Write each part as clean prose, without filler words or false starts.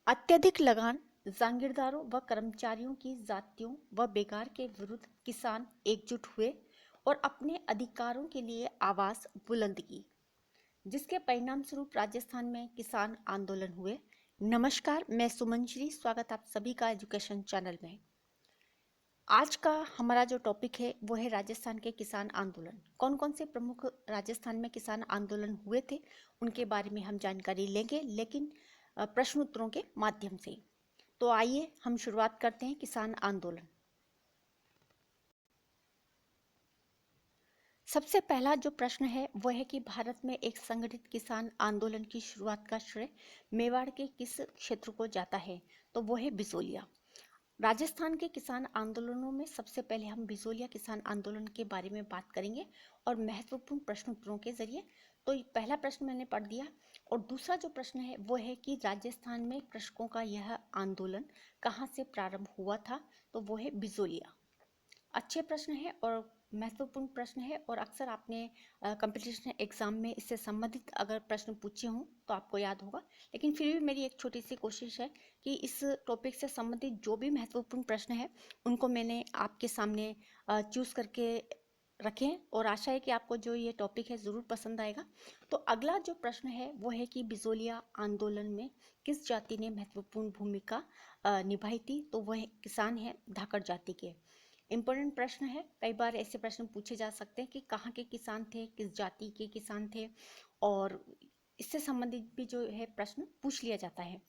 अत्यधिक लगान, जागीरदारों व कर्मचारियों की जातियों व बेगार के विरुद्ध किसान एकजुट हुए और अपने अधिकारों के लिए आवाज बुलंद की, जिसके परिणाम स्वरूप राजस्थान में किसान आंदोलन हुए। नमस्कार, मैं सुमन श्री, स्वागत आप सभी का एजुकेशन चैनल में। आज का हमारा जो टॉपिक है वो है राजस्थान के किसान आंदोलन। कौन कौन से प्रमुख राजस्थान में किसान आंदोलन हुए थे उनके बारे में हम जानकारी लेंगे, लेकिन प्रश्न उत्तरों के माध्यम से। तो आइए हम शुरुआत करते हैं किसान आंदोलन। सबसे पहला जो प्रश्न है वो है कि भारत में एक संगठित किसान आंदोलन की शुरुआत का श्रेय मेवाड़ के किस क्षेत्र को जाता है? तो वो है बिजोलिया। राजस्थान के किसान आंदोलनों में सबसे पहले हम बिजोलिया किसान आंदोलन के बारे में बात करेंगे और महत्वपूर्ण प्रश्न उत्तरों के जरिए। तो पहला प्रश्न मैंने पढ़ दिया और दूसरा जो प्रश्न है वो है कि राजस्थान में कृषकों का यह आंदोलन कहाँ से प्रारंभ हुआ था? तो वो है बिजोलिया। अच्छे प्रश्न है और महत्वपूर्ण प्रश्न है और अक्सर आपने कंपटीशन एग्जाम में इससे संबंधित अगर प्रश्न पूछे हों तो आपको याद होगा। लेकिन फिर भी मेरी एक छोटी सी कोशिश है कि इस टॉपिक से संबंधित जो भी महत्वपूर्ण प्रश्न है उनको मैंने आपके सामने चूज करके रखें और आशा है कि आपको जो ये टॉपिक है ज़रूर पसंद आएगा। तो अगला जो प्रश्न है वो है कि बिजोलिया आंदोलन में किस जाति ने महत्वपूर्ण भूमिका निभाई थी? तो वह किसान है धाकड़ जाति के। इम्पोर्टेंट प्रश्न है, कई बार ऐसे प्रश्न पूछे जा सकते हैं कि कहाँ के किसान थे, किस जाति के किसान थे, और इससे संबंधित भी जो है प्रश्न पूछ लिया जाता है।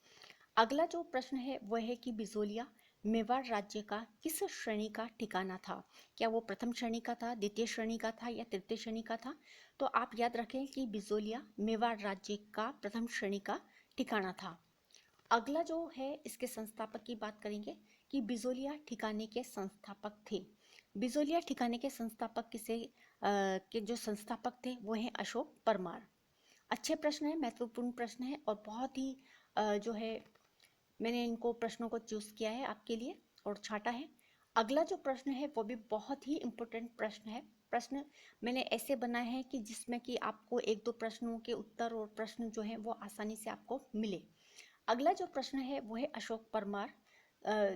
अगला जो प्रश्न है वह है कि बिजोलिया मेवाड़ राज्य का किस श्रेणी का ठिकाना था? क्या वो प्रथम श्रेणी का था, द्वितीय श्रेणी का था या तृतीय श्रेणी का था? तो आप याद रखें कि बिजोलिया मेवाड़ राज्य का प्रथम श्रेणी का ठिकाना था। अगला जो है इसके संस्थापक की बात करेंगे कि बिजोलिया ठिकाने के संस्थापक थे। बिजोलिया ठिकाने के संस्थापक के जो संस्थापक थे वो हैं अशोक परमार। अच्छे प्रश्न है, महत्वपूर्ण प्रश्न है और बहुत ही जो है मैंने इनको प्रश्नों को चूज किया है आपके लिए और छाटा है। अगला जो प्रश्न है वो भी बहुत ही इम्पोर्टेंट प्रश्न है। प्रश्न मैंने ऐसे बनाए हैं कि जिसमें कि आपको एक दो प्रश्नों के उत्तर और प्रश्न जो है वो आसानी से आपको मिले। अगला जो प्रश्न है वो है अशोक परमार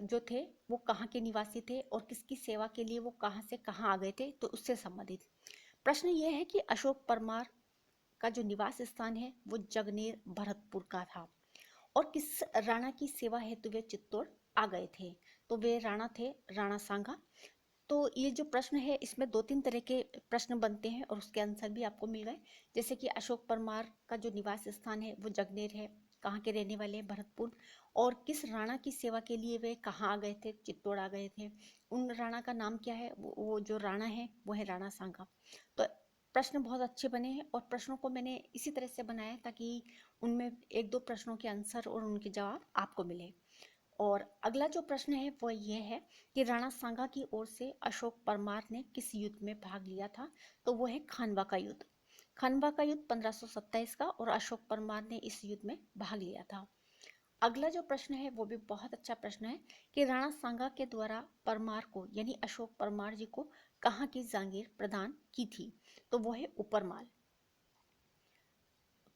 जो थे वो कहाँ के निवासी थे और किसकी सेवा के लिए वो कहाँ से कहाँ आ गए थे, तो उससे संबंधित प्रश्न ये है कि अशोक परमार का जो निवास स्थान है वो जगनेर भरतपुर का था और किस राणा की सेवा हेतु वे चित्तौड़ आ गए थे? तो वे राणा थे, राणा सांगा। तो ये जो प्रश्न है इसमें दो तीन तरह के प्रश्न बनते हैं और उसके आंसर भी आपको मिल गए। जैसे कि अशोक परमार का जो निवास स्थान है वो जगनेर है, कहाँ के रहने वाले हैं, भरतपुर, और किस राणा की सेवा के लिए वे कहाँ आ गए थे, चित्तौड़ आ गए थे, उन राणा का नाम क्या है? वो जो राणा है वो है राणा सांगा। तो प्रश्न बहुत अच्छे बने हैं और प्रश्नों को मैंने इसी तरह से बनाया ताकि उनमें एक दो प्रश्नों के आंसर और उनके जवाब आपको मिले। और अगला जो प्रश्न है वो ये है कि राणा सांगा की ओर से अशोक परमार ने किस युद्ध में भाग लिया था? तो वो है खानवा का युद्ध। खानवा का युद्ध 1527 का, और अशोक परमार ने इस युद्ध में भाग लिया था। अगला जो प्रश्न है वो भी बहुत अच्छा प्रश्न है कि राणा सांगा के द्वारा परमार को यानी अशोक परमार जी को कहाँ की जागीर प्रदान की थी? तो वो है उपरमाल।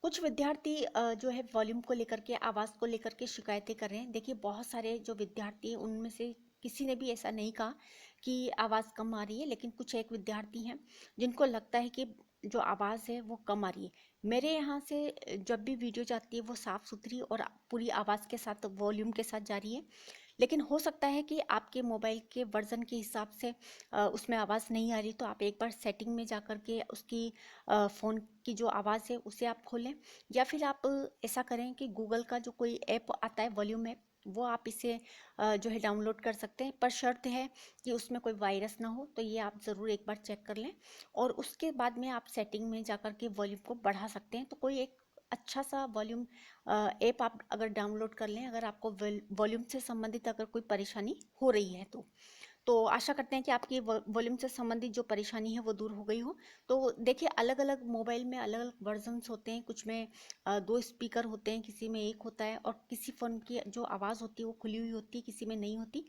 कुछ विद्यार्थी जो है वॉल्यूम को लेकर के, आवाज़ को लेकर के शिकायतें कर रहे हैं। देखिए बहुत सारे जो विद्यार्थी हैं उनमें से किसी ने भी ऐसा नहीं कहा कि आवाज़ कम आ रही है, लेकिन कुछ एक विद्यार्थी हैं जिनको लगता है कि जो आवाज़ है वो कम आ रही है। मेरे यहाँ से जब भी वीडियो जाती है वो साफ़ सुथरी और पूरी आवाज़ के साथ, वॉल्यूम के साथ जा रही है। लेकिन हो सकता है कि आपके मोबाइल के वर्जन के हिसाब से उसमें आवाज़ नहीं आ रही, तो आप एक बार सेटिंग में जा कर के उसकी फ़ोन की जो आवाज़ है उसे आप खोलें, या फिर आप ऐसा करें कि गूगल का जो कोई ऐप आता है, वॉल्यूम ऐप, वो आप इसे जो है डाउनलोड कर सकते हैं, पर शर्त है कि उसमें कोई वायरस ना हो। तो ये आप ज़रूर एक बार चेक कर लें और उसके बाद में आप सेटिंग में जा कर के वॉल्यूम को बढ़ा सकते हैं। तो कोई एक अच्छा सा वॉल्यूम ऐप आप अगर डाउनलोड कर लें, अगर आपको वॉल्यूम से संबंधित अगर कोई परेशानी हो रही है तो आशा करते हैं कि आपकी वॉल्यूम से संबंधित जो परेशानी है वो दूर हो गई हो। तो देखिए अलग अलग मोबाइल में अलग अलग वर्जन्स होते हैं, कुछ में दो स्पीकर होते हैं, किसी में एक होता है, और किसी फ़ोन की जो आवाज़ होती है वो खुली हुई होती है, किसी में नहीं होती।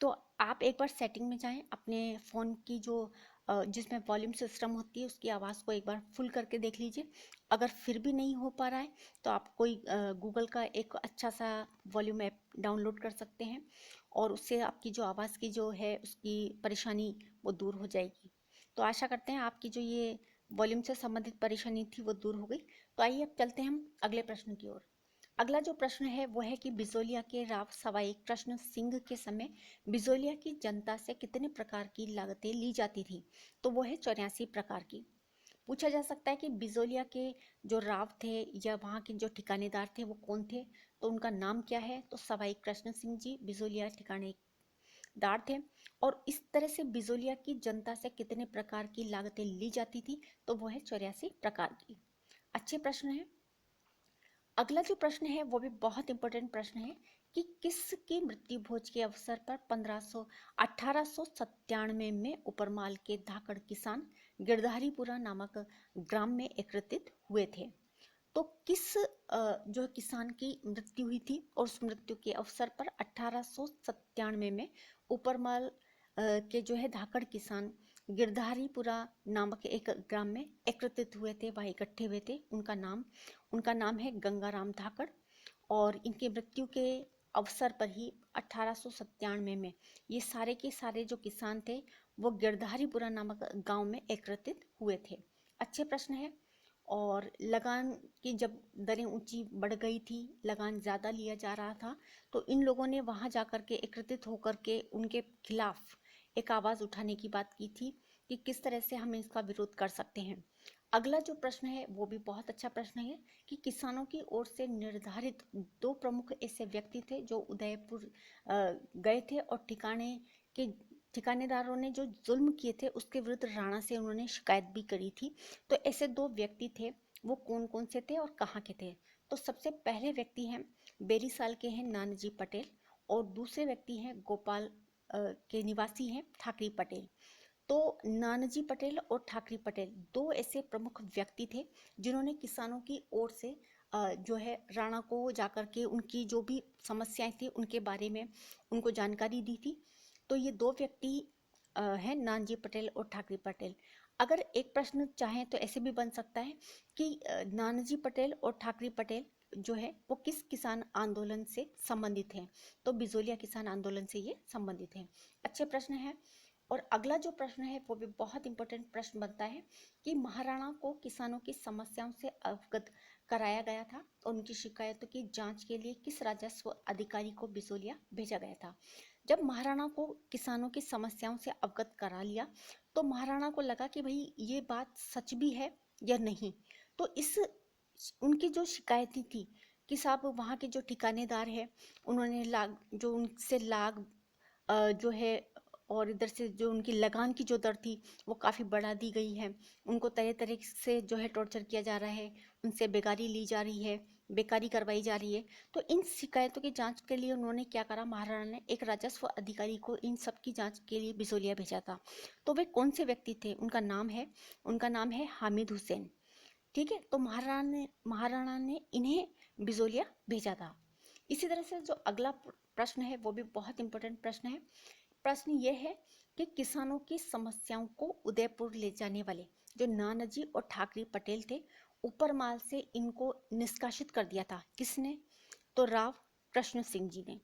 तो आप एक बार सेटिंग में जाएं, अपने फ़ोन की जो जिसमें वॉल्यूम सिस्टम होती है उसकी आवाज़ को एक बार फुल करके देख लीजिए। अगर फिर भी नहीं हो पा रहा है तो आप कोई गूगल का एक अच्छा सा वॉल्यूम ऐप डाउनलोड कर सकते हैं और उससे आपकी जो आवाज़ की जो है उसकी परेशानी वो दूर हो जाएगी। तो आशा करते हैं आपकी जो ये वॉल्यूम से संबंधित परेशानी थी वो दूर हो गई। तो आइए अब चलते हैं हम अगले प्रश्न की ओर। अगला जो प्रश्न है वो है कि बिजोलिया के राव सवाई कृष्ण सिंह के समय बिजोलिया की जनता से कितने प्रकार की लागतें ली जाती थी? तो वो है 84 प्रकार की। पूछा जा सकता है कि बिजोलिया के जो राव थे या वहाँ के जो ठिकानेदार थे वो कौन थे, तो उनका नाम क्या है? तो सवाई कृष्ण सिंह जी बिजोलिया ठिकानेदार थे। और इस तरह से बिजोलिया की जनता से कितने प्रकार की लागतें ली जाती थी? तो वो है 84 प्रकार की। अच्छे प्रश्न है। अगला जो प्रश्न है वो भी बहुत इंपॉर्टेंट प्रश्न है कि किसकी मृत्यु भोज के अवसर पर 1897 में उपरमाल के धाकड़ किसान गिरधारीपुरा नामक ग्राम में एकत्रित हुए थे? तो किस जो किसान की मृत्यु हुई थी और उस मृत्यु के अवसर पर 1897 में उपरमाल के जो है धाकड़ किसान गिरधारीपुरा नामक एक ग्राम में एकत्रित हुए थे, वह इकट्ठे हुए थे। उनका नाम है गंगाराम धाकड़। और इनकी मृत्यु के अवसर पर ही 1897 में ये सारे के सारे जो किसान थे वो गिरधारीपुरा नामक गांव में एकत्रित हुए थे। अच्छे प्रश्न है। और लगान की जब दरें ऊंची बढ़ गई थी, लगान ज़्यादा लिया जा रहा था, तो इन लोगों ने वहां जाकर के एकत्रित होकर के उनके खिलाफ एक आवाज़ उठाने की बात की थी कि किस तरह से हम इसका विरोध कर सकते हैं। अगला जो प्रश्न है वो भी बहुत अच्छा प्रश्न है कि किसानों की ओर से निर्धारित दो प्रमुख ऐसे व्यक्ति थे जो उदयपुर गए थे और ठिकानेदारों ने जो जुल्म किए थे उसके विरुद्ध राणा से उन्होंने शिकायत भी करी थी। तो ऐसे दो व्यक्ति थे, वो कौन कौन से थे और कहाँ के थे? तो सबसे पहले व्यक्ति हैं बेरीसाल के हैं नानाजी पटेल और दूसरे व्यक्ति हैं गोपाल के निवासी हैं ठाकरी पटेल। तो नानाजी पटेल और ठाकरी पटेल दो ऐसे प्रमुख व्यक्ति थे जिन्होंने किसानों की ओर से जो है राणा को जाकर के उनकी जो भी समस्याएं थी उनके बारे में उनको जानकारी दी थी। तो ये दो व्यक्ति हैं नानाजी पटेल और ठाकरे पटेल। अगर एक प्रश्न चाहें तो ऐसे भी बन सकता है कि नानाजी पटेल और ठाकरे पटेल जो है वो किस किसान आंदोलन से संबंधित हैं? तो बिजोलिया किसान आंदोलन से ये संबंधित हैं। अच्छे प्रश्न है। और अगला जो प्रश्न है वो भी बहुत इंपॉर्टेंट प्रश्न बनता है कि महाराणा को किसानों की समस्याओं से अवगत कराया गया था और उनकी शिकायतों की जांच के लिए किस राजस्व अधिकारी को बिचौलिया भेजा गया था? जब महाराणा को किसानों की समस्याओं से अवगत करा लिया तो महाराणा को लगा कि भाई ये बात सच भी है या नहीं। तो इस उनकी जो शिकायतें थी कि साहब वहाँ के जो ठिकानेदार है उन्होंने लाग जो उनसे लाग जो है और इधर से जो उनकी लगान की जो दर थी वो काफ़ी बढ़ा दी गई है। उनको तरह तरह से जो है टॉर्चर किया जा रहा है, उनसे बेगारी ली जा रही है, बेकारी करवाई जा रही है। तो इन शिकायतों की जांच के लिए उन्होंने क्या करा, महाराणा ने एक राजस्व अधिकारी को इन सब की जांच के लिए बिचौलिया भेजा था। तो वे कौन से व्यक्ति थे? उनका नाम है हामिद हुसैन। ठीक है, तो महाराणा ने इन्हें बिचौलिया भेजा था। इसी तरह से जो अगला प्रश्न है वो भी बहुत इंपॉर्टेंट प्रश्न है। प्रश्न ये है कि किसानों की समस्याओं को उदयपुर ले जाने वाले जो नानाजी और ठाकरे पटेल थे, ऊपरमाल से इनको निष्कासित कर दिया था। किसने? तो राव कृष्ण सिंह जी ने।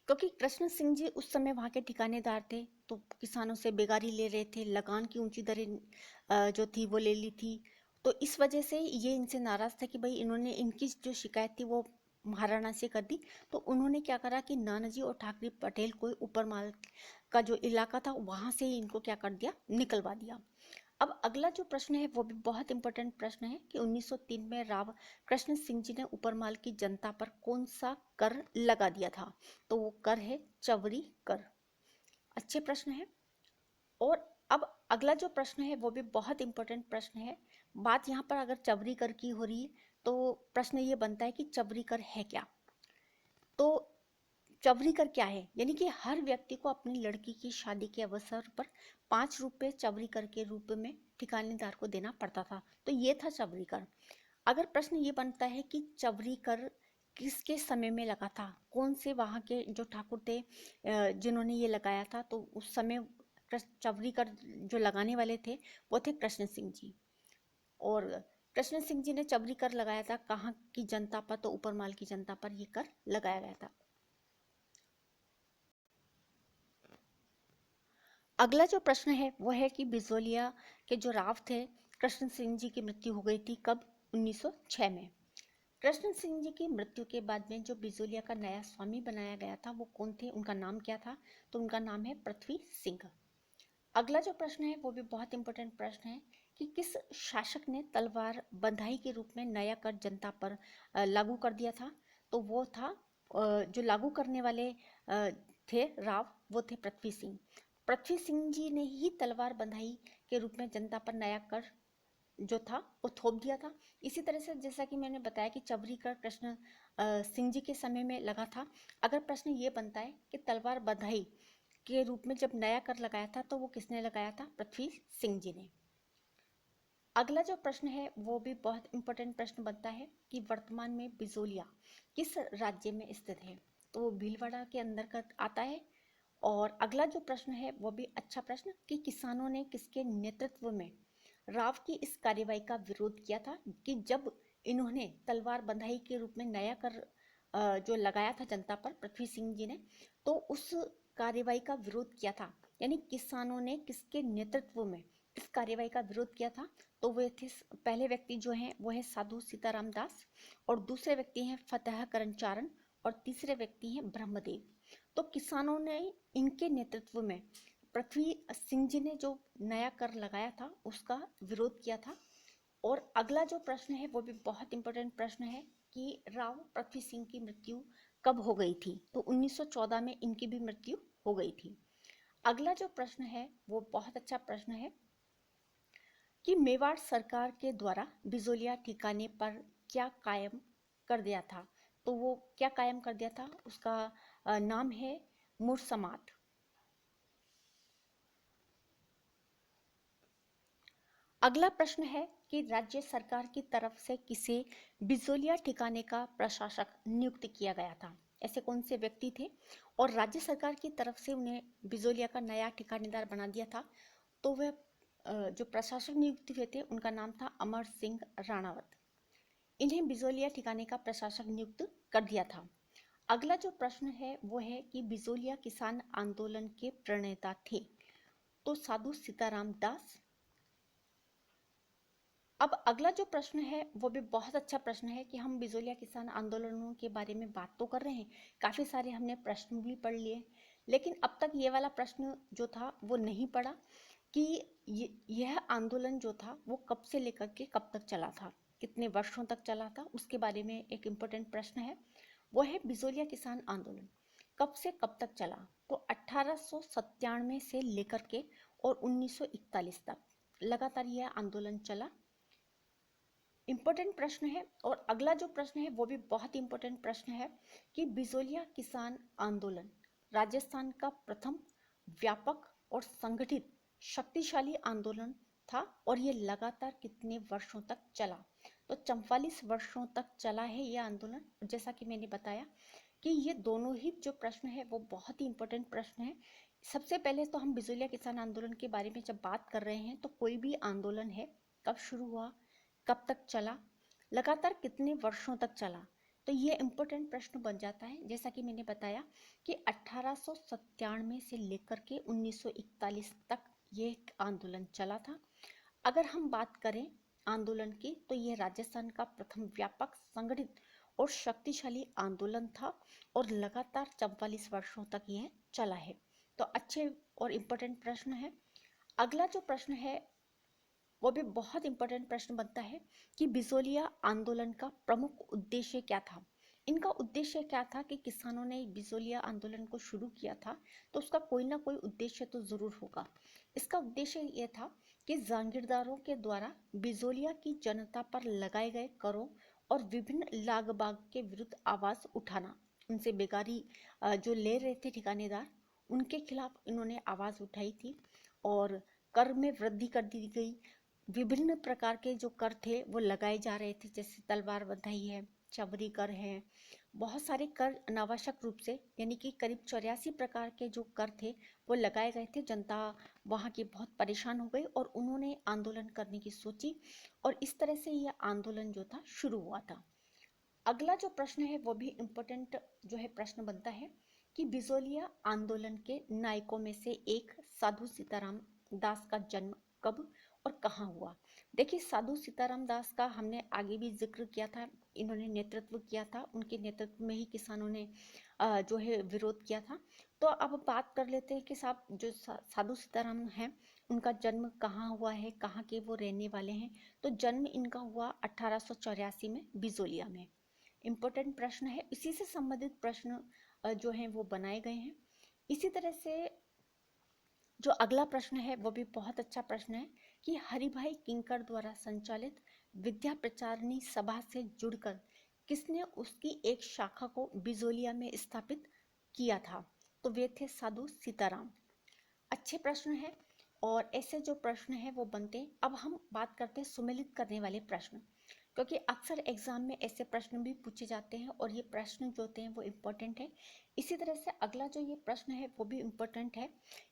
क्योंकि कृष्ण सिंह जी उस समय वहाँ के ठिकानेदार थे तो किसानों से बेगारी ले रहे थे, लगान की ऊंची दरें जो थी वो ले ली थी। तो इस वजह से ये इनसे नाराज था कि भाई इन्होंने इनकी जो शिकायत थी वो महाराणा से कर दी। तो उन्होंने क्या करा कि नानाजी और ठाकरे पटेल को ऊपरमाल का जो इलाका था वहां से ही इनको क्या कर दिया, निकलवा दिया। अब अगला जो प्रश्न है वो भी बहुत इंपॉर्टेंट प्रश्न है कि 1903 में राव कृष्ण सिंह जी ने ऊपरमाल की जनता पर कौन सा कर लगा दिया था? तो वो कर है चवरी कर। अच्छे प्रश्न है। और अब अगला जो प्रश्न है वो भी बहुत इंपॉर्टेंट प्रश्न है। बात यहाँ पर अगर चवरी कर की हो रही है तो प्रश्न ये बनता है कि चवरी कर है क्या? तो चवरी कर क्या है? यानी कि हर व्यक्ति को अपनी लड़की की शादी के अवसर पर 5 रुपये चवरी कर के रूप में ठिकानेदार को देना पड़ता था। तो ये था चवरी कर। अगर प्रश्न ये बनता है कि चवरी कर किसके समय में लगा था, कौन से वहाँ के जो ठाकुर थे जिन्होंने ये लगाया था, तो उस समय चवरी कर जो लगाने वाले थे वो थे कृष्ण सिंह जी। और कृष्ण सिंह जी ने चवरी कर लगाया था कहाँ की जनता पर, तो ऊपरमाल की जनता पर ये कर लगाया गया था। अगला जो प्रश्न है वो है कि बिजोलिया के जो राव थे कृष्ण सिंह जी की मृत्यु हो गई थी कब? 1906 में। कृष्ण सिंह जी की मृत्यु के बाद में जो बिजोलिया का नया स्वामी बनाया गया था वो कौन थे, उनका नाम क्या था? तो उनका नाम है पृथ्वी सिंह। अगला जो प्रश्न है वो भी बहुत इंपॉर्टेंट प्रश्न है कि किस शासक ने तलवार बंधाई के रूप में नया कर जनता पर लागू कर दिया था? तो वो था जो लागू करने वाले थे राव, वो थे पृथ्वी सिंह। पृथ्वी सिंह जी ने ही तलवार बंधाई के रूप में जनता पर नया कर जो था वो थोप दिया था। इसी तरह से जैसा कि मैंने बताया कि चवरी कर कृष्ण सिंह जी के समय में लगा था। अगर प्रश्न ये बनता है कि तलवार बंधाई के रूप में जब नया कर लगाया था तो वो किसने लगाया था? पृथ्वी सिंह जी ने। अगला जो प्रश्न है वो भी बहुत इंपॉर्टेंट प्रश्न बनता है कि वर्तमान में बिजोलिया किस राज्य में स्थित है? तो वो भीलवाड़ा के अंदर का आता है। और अगला जो प्रश्न है वो भी अच्छा प्रश्न कि किसानों ने किसके नेतृत्व में राव की इस कार्यवाही का विरोध किया था कि जब इन्होंने तलवार बंधाई के रूप में नया कर जो लगाया था जनता पर पृथ्वी सिंह जी ने, तो उस कार्यवाही का विरोध किया था। यानी किसानों ने किसके नेतृत्व में इस कार्यवाही का विरोध किया था? तो वे थे, पहले व्यक्ति जो हैं वो है साधु सीताराम दास, और दूसरे व्यक्ति हैं फतेह करनचारण, और तीसरे व्यक्ति हैं ब्रह्मदेव। तो किसानों ने इनके नेतृत्व में पृथ्वी सिंह जी ने जो नया कर लगाया था उसका विरोध किया था। और अगला जो प्रश्न है वो भी बहुत इंपॉर्टेंट प्रश्न है कि राव पृथ्वी सिंह की मृत्यु कब हो गई थी? तो 1914 में इनकी भी मृत्यु हो गई थी। अगला जो प्रश्न है वो बहुत अच्छा प्रश्न है कि मेवाड़ सरकार के द्वारा बिजोलिया ठिकाने पर क्या कायम कर दिया था? तो वो क्या कायम कर दिया था? उसका नाम है मुरसमात। अगला प्रश्न है कि राज्य सरकार की तरफ से किसे बिजोलिया ठिकाने का प्रशासक नियुक्त किया गया था? ऐसे कौन से व्यक्ति थे और राज्य सरकार की तरफ से उन्हें बिजोलिया का नया ठिकानेदार बना दिया था? तो वह जो प्रशासक नियुक्त हुए थे उनका नाम था अमर सिंह राणावत। इन्हें बिजोलिया ठिकाने का प्रशासक नियुक्त कर दिया था। अगला जो प्रश्न है वो है कि बिजोलिया किसान आंदोलन के प्रणेता थे? तो साधु सीताराम दास। अब अगला जो प्रश्न है वो भी बहुत अच्छा प्रश्न है कि हम बिजोलिया किसान आंदोलनों के बारे में बात तो कर रहे हैं, काफ़ी सारे हमने प्रश्न भी पढ़ लिए, लेकिन अब तक ये वाला प्रश्न जो था वो नहीं पढ़ा कि यह आंदोलन जो था वो कब से लेकर के कब तक चला था, कितने वर्षों तक चला था, उसके बारे में एक इम्पोर्टेंट प्रश्न है। वो है बिजोलिया किसान आंदोलन कब से कब तक चला? तो 1897 से लेकर के और 1941 तक लगातार यह आंदोलन चला। इम्पोर्टेंट प्रश्न है। और अगला जो प्रश्न है वो भी बहुत इम्पोर्टेंट प्रश्न है कि बिजोलिया किसान आंदोलन राजस्थान का प्रथम व्यापक और संगठित शक्तिशाली आंदोलन था और ये लगातार कितने वर्षों तक चला? तो 44 वर्षों तक चला है ये आंदोलन। जैसा कि मैंने बताया कि ये दोनों ही जो प्रश्न है वो बहुत ही इम्पोर्टेंट प्रश्न है। सबसे पहले तो हम बिजोलिया किसान आंदोलन के बारे में जब बात कर रहे हैं तो कोई भी आंदोलन है कब शुरू हुआ, कब तक चला, लगातार कितने वर्षों तक चला, तो ये इम्पोर्टेंट प्रश्न बन जाता है। जैसा कि मैंने बताया कि 1897 से लेकर के 1941 तक ये आंदोलन चला था। अगर हम बात करें आंदोलन की तो ये राजस्थान का प्रथम व्यापक संगठित और शक्तिशाली आंदोलन था और लगातार 44 वर्षों तक यह चला है। तो अच्छे और इम्पोर्टेंट प्रश्न है। अगला जो प्रश्न है वो भी बहुत इंपॉर्टेंट प्रश्न बनता है कि बिजोलिया आंदोलन का प्रमुख उद्देश्य क्या था? इनका उद्देश्य क्या था कि किसानों ने बिजोलिया आंदोलन को शुरू किया था तो उसका कोई ना कोई उद्देश्य तो जरूर होगा। इसका उद्देश्य ये था कि जागीरदारों के द्वारा बिजोलिया की जनता पर लगाए गए करों और विभिन्न लाग बाग के विरुद्ध आवाज उठाना। उनसे बेगारी जो ले रहे थे ठिकानेदार, उनके खिलाफ इन्होंने आवाज उठाई थी और कर में वृद्धि कर दी गई। विभिन्न प्रकार के जो कर थे वो लगाए जा रहे थे, जैसे तलवार बंधाई है, चवरी कर हैं, बहुत सारे कर अनावश्यक रूप से यानी कि करीब 84 प्रकार के जो कर थे वो लगाए गए थे। जनता वहाँ की बहुत परेशान हो गई और उन्होंने आंदोलन करने की सोची और इस तरह से यह आंदोलन जो था शुरू हुआ था। अगला जो प्रश्न है वो भी इम्पोर्टेंट जो है प्रश्न बनता है कि बिजोलिया आंदोलन के नायकों में से एक साधु सीताराम दास का जन्म कब और कहाँ हुआ। देखिए, साधु सीताराम दास का हमने आगे भी जिक्र किया था। इन्होंने नेतृत्व किया था, उनके नेतृत्व में ही किसानों ने जो है विरोध किया था। तो अब बात कर लेते हैं कि साहब जो साधु सीताराम हैं उनका जन्म कहाँ हुआ है, कहाँ के वो रहने वाले हैं। तो जन्म इनका हुआ 1884 में बिजोलिया में। इम्पोर्टेंट प्रश्न है, इसी से संबंधित प्रश्न जो हैं वो बनाए गए हैं। इसी तरह से जो अगला प्रश्न है वो भी बहुत अच्छा प्रश्न है कि हरिभाई किंकर द्वारा संचालित विद्या प्रचारिणी सभा से जुड़कर किसने उसकी एक शाखा को बिजोलिया में स्थापित किया था। तो वे थे साधु सीताराम। अच्छे प्रश्न है और ऐसे जो प्रश्न है वो बनते हैं। अब हम बात करते हैं सुमेलित करने वाले प्रश्न, क्योंकि अक्सर एग्जाम में ऐसे प्रश्न भी पूछे जाते हैं और ये प्रश्न जो होते हैं वो इम्पोर्टेंट है। इसी तरह से अगला जो ये प्रश्न है वो भी इम्पोर्टेंट है।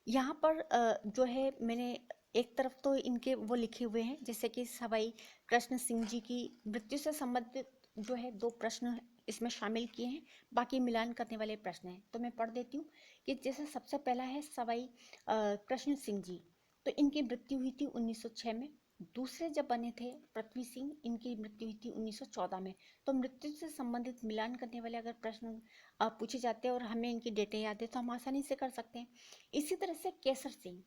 यहाँ पर जो है मैंने एक तरफ तो इनके वो लिखे हुए हैं, जैसे कि सवाई कृष्ण सिंह जी की मृत्यु से संबंधित जो है 2 प्रश्न इसमें शामिल किए हैं, बाकी मिलान करने वाले प्रश्न हैं। तो मैं पढ़ देती हूँ कि जैसे सबसे पहला है सवाई कृष्ण सिंह जी, तो इनकी मृत्यु हुई थी 1906 में। दूसरे जब बने थे पृथ्वी सिंह, इनकी मृत्यु हुई थी 1914 में। तो मृत्यु से संबंधित मिलान करने वाले अगर प्रश्न पूछे जाते हैं और हमें इनकी डेटें याद है तो हम आसानी से कर सकते हैं। इसी तरह से केसर सिंह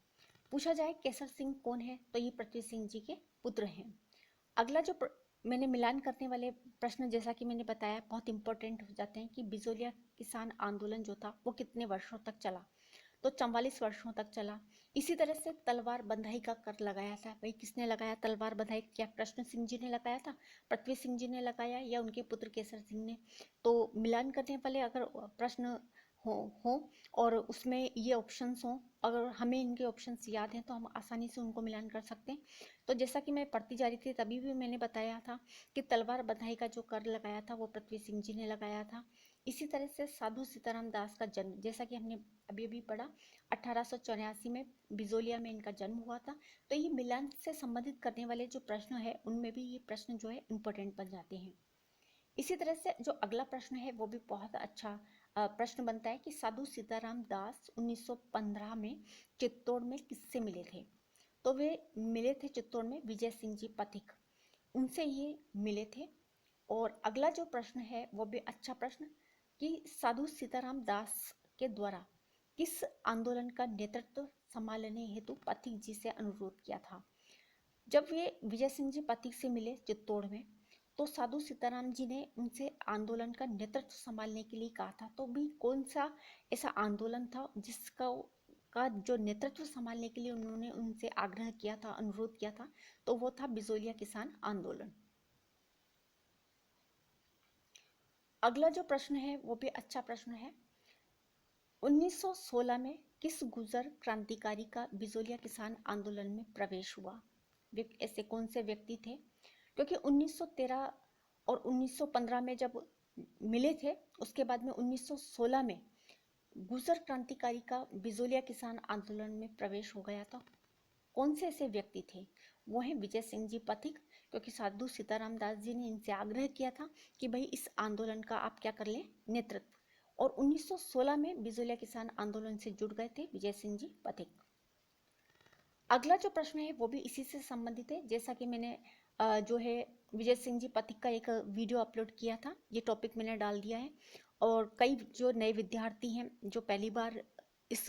पूछा जाए, केसर सिंह कौन है, तो ये पृथ्वी सिंह जी के पुत्र हैं। अगला जो मैंने मिलान करने वाले प्रश्न, जैसा कि मैंने बताया, बहुत इंपॉर्टेंट हो जाते हैं कि बिजोलिया किसान आंदोलन जो था वो कितने वर्षों तक चला। तो 44 वर्षों तक चला। इसी तरह से तलवार बंधाई का कर लगाया था, भाई किसने लगाया तलवार बंधाई, क्या कृष्ण सिंह जी ने लगाया था, पृथ्वी सिंह जी ने लगाया, या उनके पुत्र केसर सिंह ने। तो मिलान करने वाले अगर प्रश्न हो और उसमें ये ऑप्शंस हों, अगर हमें इनके ऑप्शंस याद हैं तो हम आसानी से उनको मिलान कर सकते हैं। तो जैसा कि मैं पढ़ती जा रही थी तभी भी मैंने बताया था कि तलवार बंधाई का जो कर लगाया था वो पृथ्वी सिंह जी ने लगाया था। इसी तरह से साधु सीताराम दास का जन्म, जैसा कि हमने अभी अभी पढ़ा, 1884 में बिजोलिया में इनका जन्म हुआ था। तो ये मिलान से संबंधित करने वाले जो प्रश्न है उनमें भी ये प्रश्न जो है इम्पोर्टेंट बन जाते हैं। इसी तरह से जो अगला प्रश्न है वो भी बहुत अच्छा प्रश्न बनता है कि साधु सीताराम दास 1915 में चित्तौड़ में किससे मिले थे। तो वे मिले थे चित्तौड़ में विजय सिंह जी पथिक, उनसे ये मिले थे। और अगला जो प्रश्न है वो भी अच्छा प्रश्न कि साधु सीताराम दास के द्वारा किस आंदोलन का नेतृत्व संभालने हेतु पथिक जी से अनुरोध किया था। जब वे विजय सिंह जी पथिक से मिले चित्तौड़ में, तो साधु सीताराम जी ने उनसे आंदोलन का नेतृत्व संभालने के लिए कहा था। तो भी कौन सा ऐसा आंदोलन था जिसका जो नेतृत्व संभालने के लिए उन्होंने उनसे आग्रह किया था, अनुरोध किया था, तो वो था बिजोलिया किसान आंदोलन। अगला जो प्रश्न है वो भी अच्छा प्रश्न है। 1916 में किस गुर्जर क्रांतिकारी का बिजोलिया किसान आंदोलन में प्रवेश हुआ। ऐसे कौन से व्यक्ति थे, क्योंकि 1913 और 1915 में जब मिले थे उसके बाद में 1916 में गुर्जर क्रांतिकारी का बिजोलिया किसान आंदोलन में प्रवेश हो गया था। कौन से ऐसे व्यक्ति थे, वो हैं विजय सिंह जी पथिक, क्योंकि साधु सीताराम दास जी ने इनसे आग्रह किया था कि भाई इस आंदोलन का आप क्या कर लें, नेतृत्व। और 1916 में बिजोलिया किसान आंदोलन से जुड़ गए थे विजय सिंह जी पथिक। अगला जो प्रश्न है वो भी इसी से संबंधित है। जैसा कि मैंने जो है विजय सिंह जी पथिक का एक वीडियो अपलोड किया था, ये टॉपिक मैंने डाल दिया है। और कई जो नए विद्यार्थी हैं जो पहली बार इस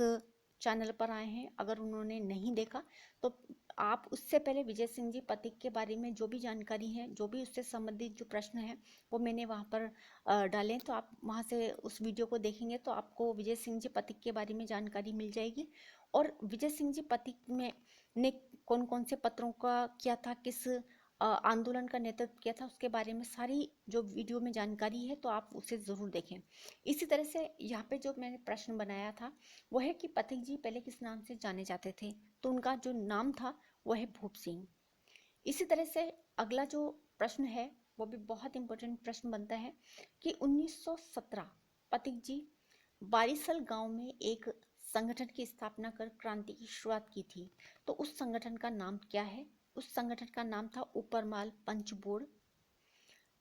चैनल पर आए हैं, अगर उन्होंने नहीं देखा तो आप उससे पहले विजय सिंह जी पथिक के बारे में जो भी जानकारी है, जो भी उससे संबंधित जो प्रश्न है वो मैंने वहाँ पर डालें, तो आप वहाँ से उस वीडियो को देखेंगे तो आपको विजय सिंह जी पथिक के बारे में जानकारी मिल जाएगी। और विजय सिंह जी पथिक ने कौन कौन से पत्रों का किया था, किस आंदोलन का नेतृत्व किया था, उसके बारे में सारी जो वीडियो में जानकारी है तो आप उसे ज़रूर देखें। इसी तरह से यहाँ पे जो मैंने प्रश्न बनाया था वो है कि पथिक जी पहले किस नाम से जाने जाते थे, तो उनका जो नाम था वो है भूप सिंह। इसी तरह से अगला जो प्रश्न है वो भी बहुत इंपॉर्टेंट प्रश्न बनता है कि 1917 पथिक जी बारिसल गांव में एक संगठन की स्थापना कर क्रांति की शुरुआत की थी। तो उस संगठन का नाम क्या है? उस संगठन का नाम था ऊपरमाल पंच बोर्ड।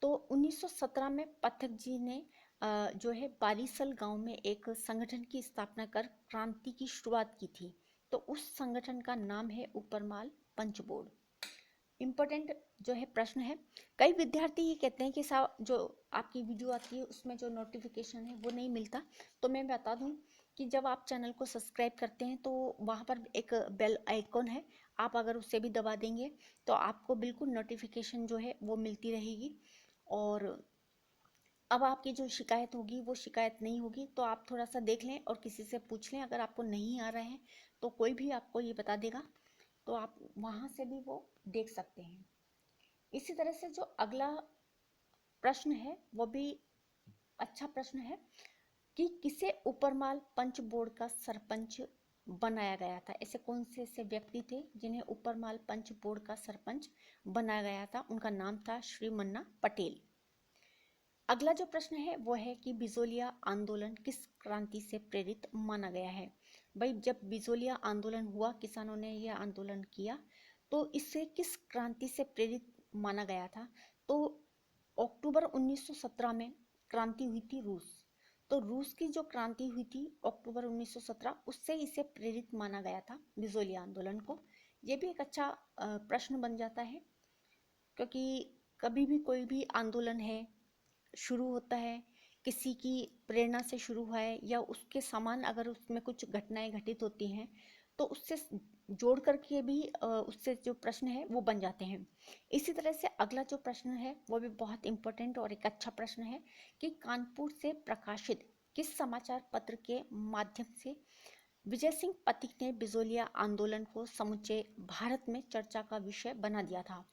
तो 1917 में पथिक जी ने जो है बारिसल गांव में एक संगठन की स्थापना कर क्रांति की शुरुआत की थी। तो उस संगठन का नाम है ऊपरमाल पंच बोर्ड। इम्पोर्टेंट जो है प्रश्न है। कई विद्यार्थी ये कहते हैं कि साहब जो आपकी वीडियो आती है उसमें जो नोटिफिकेशन है वो नहीं मिलता। तो मैं बता दूं कि जब आप चैनल को सब्सक्राइब करते हैं तो वहाँ पर एक बेल आइकॉन है, आप अगर उसे भी दबा देंगे तो आपको बिल्कुल नोटिफिकेशन जो है वो मिलती रहेगी। और अब आपकी जो शिकायत होगी वो शिकायत नहीं होगी। तो आप थोड़ा सा देख लें और किसी से पूछ लें, अगर आपको नहीं आ रहा है तो कोई भी आपको ये बता देगा, तो आप वहाँ से भी वो देख सकते हैं। इसी तरह से जो अगला प्रश्न है वो भी अच्छा प्रश्न है कि किसे ऊपरमाल पंच बोर्ड का सरपंच बनाया गया था। ऐसे कौन से ऐसे व्यक्ति थे जिन्हें ऊपरमाल पंच बोर्ड का सरपंच बनाया गया था? उनका नाम था श्री मन्ना पटेल। अगला जो प्रश्न है वो है कि बिजोलिया आंदोलन किस क्रांति से प्रेरित माना गया है? भाई जब बिजोलिया आंदोलन हुआ, किसानों ने यह आंदोलन किया, तो इससे किस क्रांति से प्रेरित माना गया था? तो अक्टूबर 1917 में क्रांति हुई थी रूस। तो रूस की जो क्रांति हुई थी अक्टूबर 1917, उससे इसे प्रेरित माना गया था बिजोलिया आंदोलन को। ये भी एक अच्छा प्रश्न बन जाता है, क्योंकि कभी भी कोई भी आंदोलन है शुरू होता है किसी की प्रेरणा से शुरू हुआ है, या उसके समान अगर उसमें कुछ घटनाएं घटित होती हैं तो उससे जोड़ करके भी उससे जो प्रश्न है वो बन जाते हैं। इसी तरह से अगला जो प्रश्न है वो भी बहुत इंपॉर्टेंट और एक अच्छा प्रश्न है कि कानपुर से प्रकाशित किस समाचार पत्र के माध्यम से विजय सिंह पथिक ने बिजोलिया आंदोलन को समूचे भारत में चर्चा का विषय बना दिया था?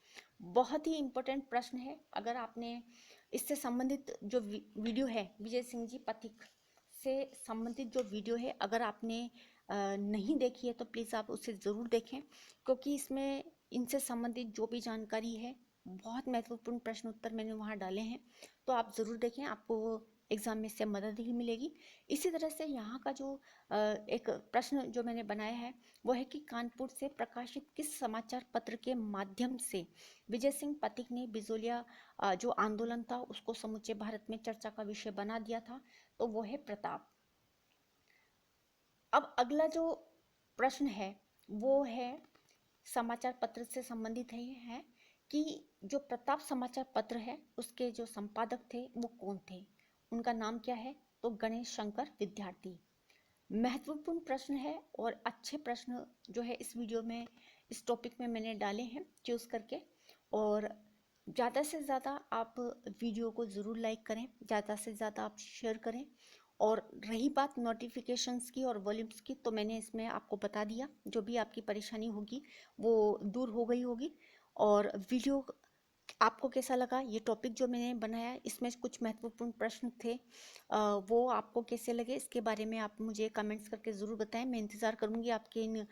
बहुत ही इम्पोर्टेंट प्रश्न है। अगर आपने इससे संबंधित जो वीडियो है, विजय सिंह जी पथिक से संबंधित जो वीडियो है, अगर आपने नहीं देखी है तो प्लीज़ आप उसे ज़रूर देखें, क्योंकि इसमें इनसे संबंधित जो भी जानकारी है, बहुत महत्वपूर्ण प्रश्न उत्तर मैंने वहाँ डाले हैं। तो आप ज़रूर देखें, आपको एग्ज़ाम में इससे मदद ही मिलेगी। इसी तरह से यहाँ का जो एक प्रश्न जो मैंने बनाया है वो है कि कानपुर से प्रकाशित किस समाचार पत्र के माध्यम से विजय सिंह पथिक ने बिजोलिया जो आंदोलन था उसको समूचे भारत में चर्चा का विषय बना दिया था? तो वो है प्रताप। अब अगला जो प्रश्न है वो है समाचार पत्र से संबंधित है कि जो प्रताप समाचार पत्र है उसके जो संपादक थे वो कौन थे? उनका नाम क्या है? तो गणेश शंकर विद्यार्थी। महत्वपूर्ण प्रश्न है और अच्छे प्रश्न जो है इस वीडियो में, इस टॉपिक में मैंने डाले हैं चूज़ करके। और ज़्यादा से ज़्यादा आप वीडियो को ज़रूर लाइक करें, ज़्यादा से ज़्यादा आप शेयर करें। और रही बात नोटिफिकेशंस की और वॉल्यूम्स की, तो मैंने इसमें आपको बता दिया, जो भी आपकी परेशानी होगी वो दूर हो गई होगी। और वीडियो आपको कैसा लगा, ये टॉपिक जो मैंने बनाया इसमें कुछ महत्वपूर्ण प्रश्न थे, वो आपको कैसे लगे इसके बारे में आप मुझे कमेंट्स करके ज़रूर बताएं। मैं इंतज़ार करूँगी आपके इन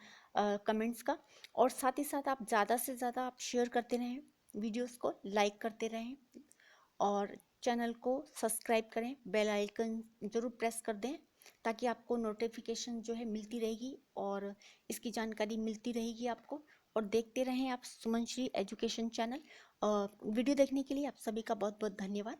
कमेंट्स का। और साथ ही साथ आप ज़्यादा से ज़्यादा आप शेयर करते रहें, वीडियोस को लाइक करते रहें, और चैनल को सब्सक्राइब करें, बेल आइकन ज़रूर प्रेस कर दें, ताकि आपको नोटिफिकेशन जो है मिलती रहेगी और इसकी जानकारी मिलती रहेगी आपको। और देखते रहें आप सुमन श्री एजुकेशन चैनल। वीडियो देखने के लिए आप सभी का बहुत बहुत धन्यवाद।